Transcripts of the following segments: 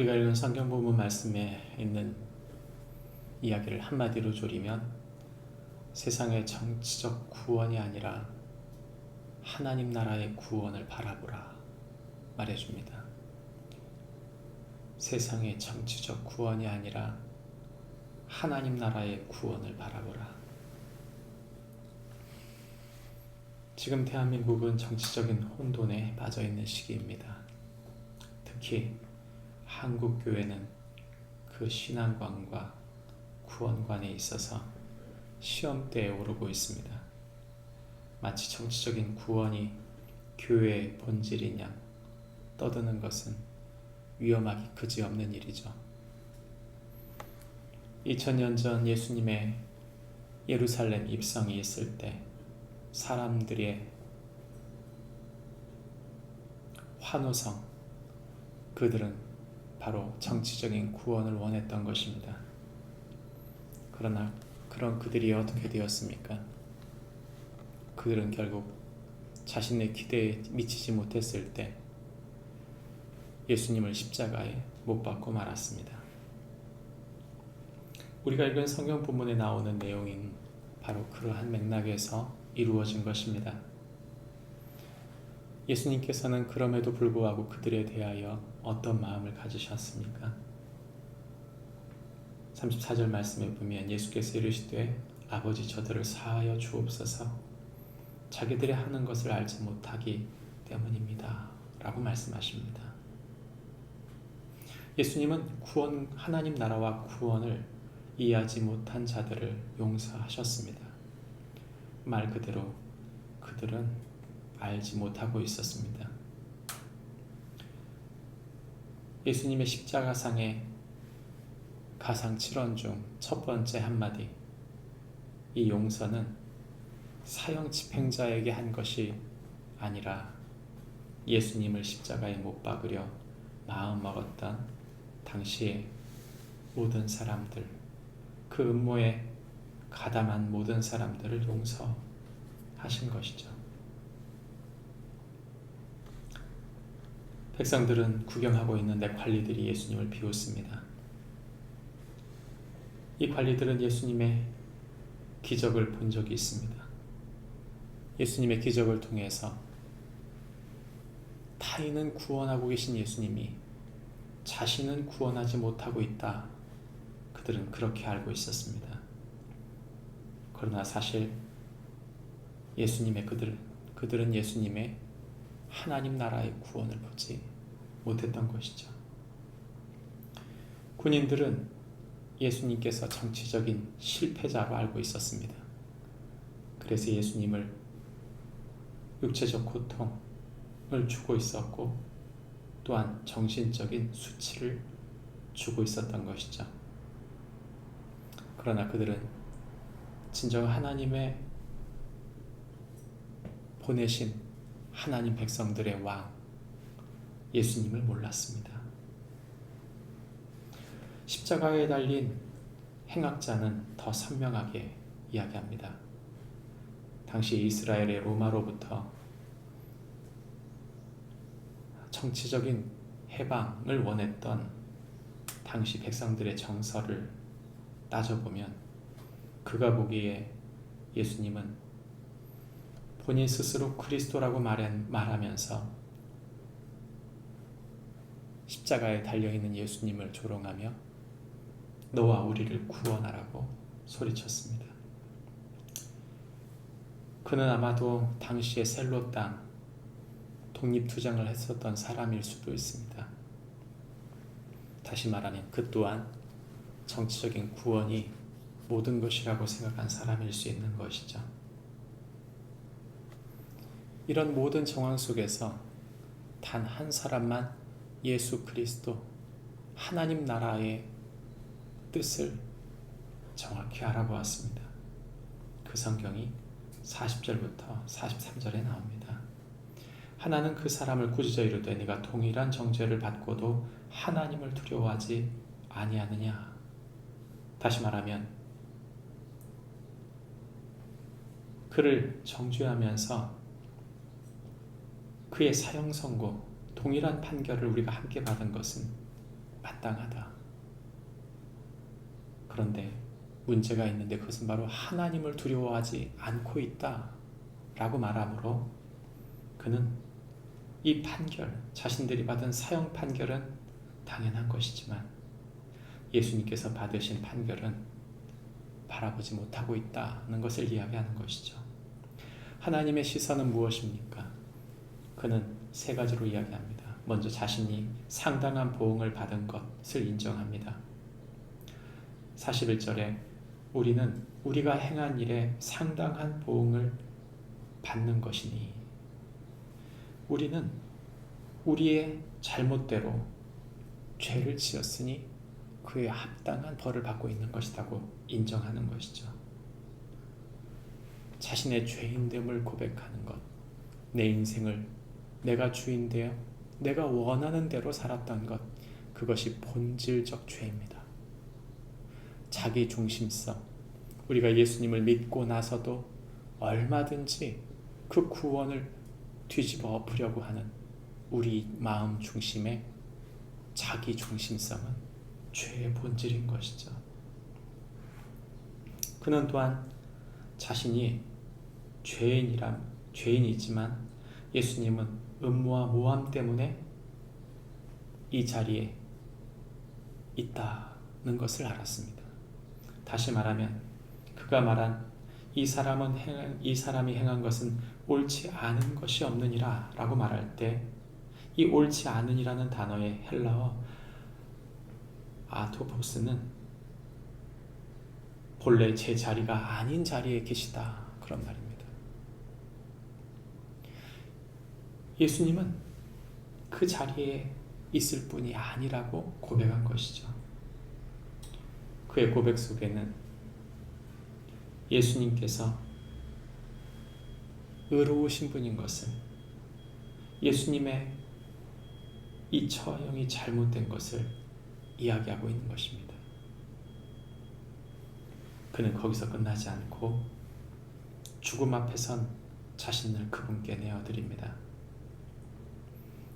우리가 읽은 성경 부분 말씀에 있는 이야기를 한마디로 조리면 세상의 정치적 구원이 아니라 하나님 나라의 구원을 바라보라 말해줍니다. 세상의 정치적 구원이 아니라 하나님 나라의 구원을 바라보라. 지금 대한민국은 정치적인 혼돈에 빠져있는 시기입니다. 특히 한국교회는 그 신앙관과 구원관에 있어서 시험대에 오르고 있습니다. 마치 정치적인 구원이 교회의 본질인 양 떠드는 것은 위험하기 그지없는 일이죠. 2000년 전 예수님의 예루살렘 입성이 있을 때 사람들의 환호성, 그들은 바로 정치적인 구원을 원했던 것입니다. 그러나 그런 그들이 어떻게 되었습니까? 그들은 결국 자신의 기대에 미치지 못했을 때 예수님을 십자가에 못 박고 말았습니다. 우리가 읽은 성경 본문에 나오는 내용인 바로 그러한 맥락에서 이루어진 것입니다. 예수님께서는 그럼에도 불구하고 그들에 대하여 어떤 마음을 가지셨습니까? 34절 말씀에 보면 예수께서 이르시되 아버지 저들을 사하여 주옵소서 자기들이 하는 것을 알지 못하기 때문입니다 라고 말씀하십니다. 예수님은 하나님 나라와 구원을 이해하지 못한 자들을 용서하셨습니다. 말 그대로 그들은 알지 못하고 있었습니다. 예수님의 십자가상의 가상 7원 중 첫 번째 한마디, 이 용서는 사형 집행자에게 한 것이 아니라 예수님을 십자가에 못 박으려 마음먹었던 당시의 모든 사람들, 그 음모에 가담한 모든 사람들을 용서하신 것이죠. 백성들은 구경하고 있는데 관리들이 예수님을 비웃습니다. 이 관리들은 예수님의 기적을 본 적이 있습니다. 예수님의 기적을 통해서 타인은 구원하고 계신 예수님이 자신은 구원하지 못하고 있다. 그들은 그렇게 알고 있었습니다. 그러나 사실 그들은 예수님의 하나님 나라의 구원을 보지 못했던 것이죠. 군인들은 예수님께서 정치적인 실패자로 알고 있었습니다. 그래서 예수님을 육체적 고통을 주고 있었고 또한 정신적인 수치를 주고 있었던 것이죠. 그러나 그들은 진정 하나님의 보내신 하나님 백성들의 왕 예수님을 몰랐습니다. 십자가에 달린 행악자는 더 선명하게 이야기합니다. 당시 이스라엘의 로마로부터 정치적인 해방을 원했던 당시 백성들의 정서를 따져보면 그가 보기에 예수님은 본인 스스로 그리스도라고 말하면서 십자가에 달려있는 예수님을 조롱하며 너와 우리를 구원하라고 소리쳤습니다. 그는 아마도 당시의 셀로 땅 독립투쟁을 했었던 사람일 수도 있습니다. 다시 말하면 그 또한 정치적인 구원이 모든 것이라고 생각한 사람일 수 있는 것이죠. 이런 모든 정황 속에서 단 한 사람만 예수 그리스도 하나님 나라의 뜻을 정확히 알아보았습니다. 그 성경이 40절부터 43절에 나옵니다. 하나는 그 사람을 꾸짖어 이르되 네가 동일한 정죄를 받고도 하나님을 두려워하지 아니하느냐. 다시 말하면 그를 정죄하면서 그의 사형 선고, 동일한 판결을 우리가 함께 받은 것은 마땅하다. 그런데 문제가 있는데 그것은 바로 하나님을 두려워하지 않고 있다 라고 말하므로 그는 이 판결, 자신들이 받은 사형 판결은 당연한 것이지만 예수님께서 받으신 판결은 바라보지 못하고 있다는 것을 이야기하는 것이죠. 하나님의 시선은 무엇입니까? 그는 세 가지로 이야기합니다. 먼저 자신이 상당한 보응을 받은 것을 인정합니다. 41절에 우리는 우리가 행한 일에 상당한 보응을 받는 것이니, 우리는 우리의 잘못대로 죄를 지었으니 그에 합당한 벌을 받고 있는 것이라고 인정하는 것이죠. 자신의 죄인됨을 고백하는 것, 내 인생을 내가 주인되어 내가 원하는 대로 살았던 것, 그것이 본질적 죄입니다. 자기 중심성, 우리가 예수님을 믿고 나서도 얼마든지 그 구원을 뒤집어 엎으려고 하는 우리 마음 중심의 자기 중심성은 죄의 본질인 것이죠. 그는 또한 자신이 죄인이지만 예수님은 음모와 모함 때문에 이 자리에 있다는 것을 알았습니다. 다시 말하면 그가 말한 이 사람이 행한 것은 옳지 않은 것이 없느니라 라고 말할 때 이 옳지 않으니라는 단어의 헬라어 아토포스는 본래 제 자리가 아닌 자리에 계시다 그런 말입니다. 예수님은 그 자리에 있을 뿐이 아니라고 고백한 것이죠. 그의 고백 속에는 예수님께서 의로우신 분인 것을, 예수님의 이 처형이 잘못된 것을 이야기하고 있는 것입니다. 그는 거기서 끝나지 않고 죽음 앞에선 자신을 그분께 내어드립니다.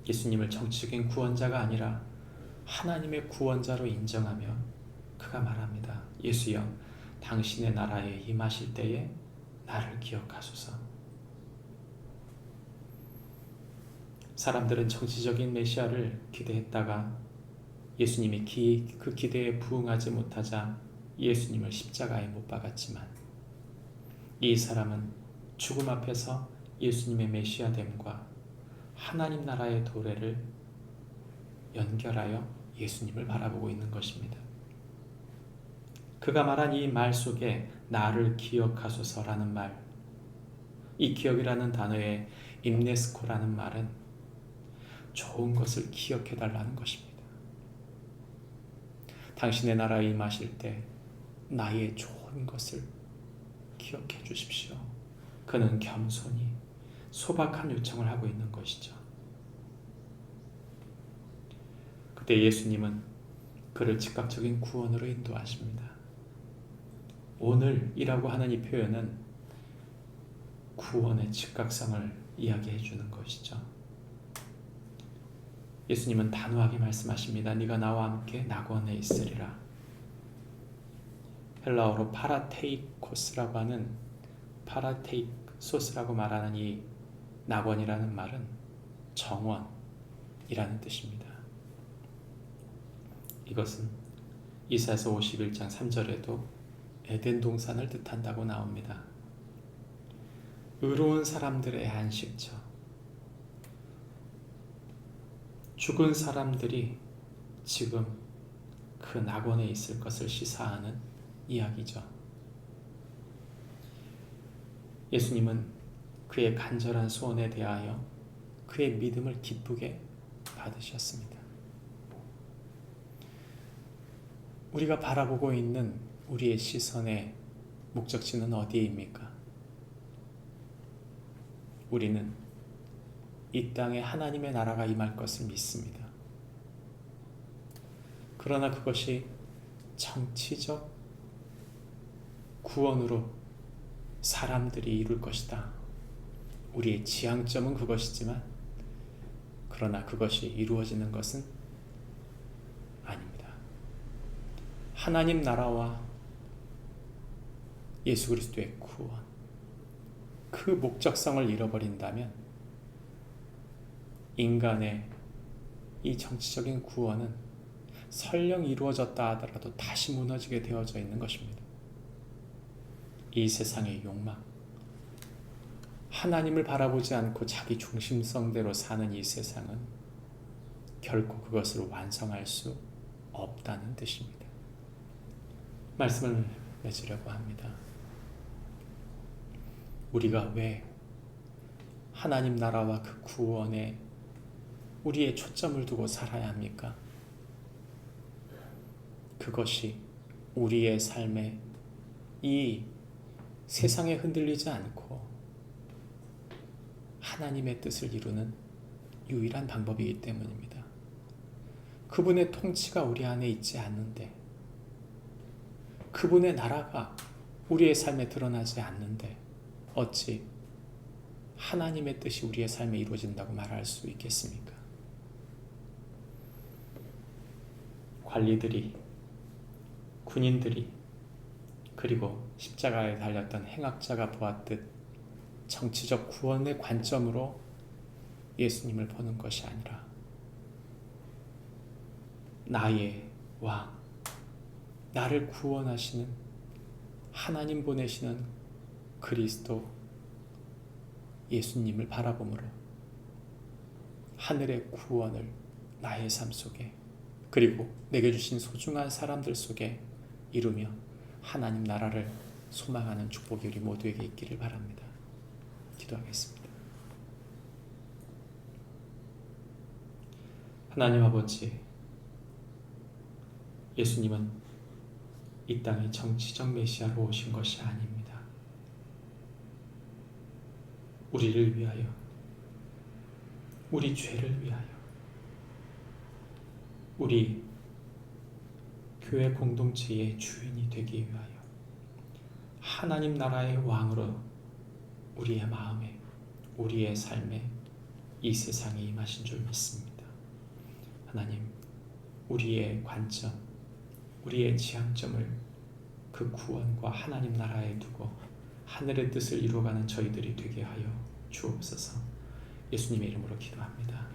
예수님을 정치적인 구원자가 아니라 하나님의 구원자로 인정하며 그가 말합니다. 예수여, 당신의 나라에 임하실 때에 나를 기억하소서. 사람들은 정치적인 메시아를 기대했다가 예수님이 그 기대에 부응하지 못하자 예수님을 십자가에 못 박았지만 이 사람은 죽음 앞에서 예수님의 메시아됨과 하나님 나라의 도래를 연결하여 예수님을 바라보고 있는 것입니다. 그가 말한 이 말 속에 나를 기억하소서라는 말, 이 기억이라는 단어의 임네스코라는 말은 좋은 것을 기억해달라는 것입니다. 당신의 나라에 임하실 때 나의 좋은 것을 기억해 주십시오. 그는 겸손히 소박한 요청을 하고 있는 것이죠. 그때 예수님은 그를 즉각적인 구원으로 인도하십니다. 오늘이라고 하는 이 표현은 구원의 즉각성을 이야기해 주는 것이죠. 예수님은 단호하게 말씀하십니다. 네가 나와 함께 낙원에 있으리라. 헬라어로 파라테이코스라고 하는 파라테이소스라고 말하는 이 낙원이라는 말은 정원이라는 뜻입니다. 이것은 이사야서 51장 3절에도 에덴 동산을 뜻한다고 나옵니다. 의로운 사람들의 안식처, 죽은 사람들이 지금 그 낙원에 있을 것을 시사하는 이야기죠. 예수님은 그의 간절한 소원에 대하여 그의 믿음을 기쁘게 받으셨습니다. 우리가 바라보고 있는 우리의 시선의 목적지는 어디입니까? 우리는 이 땅에 하나님의 나라가 임할 것을 믿습니다. 그러나 그것이 정치적 구원으로 사람들이 이룰 것이다. 우리의 지향점은 그것이지만 그러나 그것이 이루어지는 것은 아닙니다. 하나님 나라와 예수 그리스도의 구원, 그 목적성을 잃어버린다면 인간의 이 정치적인 구원은 설령 이루어졌다 하더라도 다시 무너지게 되어져 있는 것입니다. 이 세상의 욕망, 하나님을 바라보지 않고 자기 중심성대로 사는 이 세상은 결코 그것을 완성할 수 없다는 뜻입니다. 말씀을 맺으려고 합니다. 우리가 왜 하나님 나라와 그 구원에 우리의 초점을 두고 살아야 합니까? 그것이 우리의 삶에 이 세상에 흔들리지 않고 하나님의 뜻을 이루는 유일한 방법이기 때문입니다. 그분의 통치가 우리 안에 있지 않는데, 그분의 나라가 우리의 삶에 드러나지 않는데 어찌 하나님의 뜻이 우리의 삶에 이루어진다고 말할 수 있겠습니까? 관리들이, 군인들이, 그리고 십자가에 달렸던 행악자가 보았듯 정치적 구원의 관점으로 예수님을 보는 것이 아니라 나의 왕, 나를 구원하시는 하나님 보내시는 그리스도 예수님을 바라보므로 하늘의 구원을 나의 삶 속에, 그리고 내게 주신 소중한 사람들 속에 이루며 하나님 나라를 소망하는 축복이 우리 모두에게 있기를 바랍니다. 기도하겠습니다. 하나님 아버지, 예수님은 이 땅에 정치적 메시아로 오신 것이 아닙니다. 우리를 위하여, 우리 죄를 위하여, 우리 교회 공동체의 주인이 되기 위하여 하나님 나라의 왕으로 우리의 마음에, 우리의 삶에 이 세상에 임하신 줄 믿습니다. 하나님, 우리의 관점, 우리의 지향점을 그 구원과 하나님 나라에 두고 하늘의 뜻을 이루어가는 저희들이 되게 하여 주옵소서. 예수님의 이름으로 기도합니다.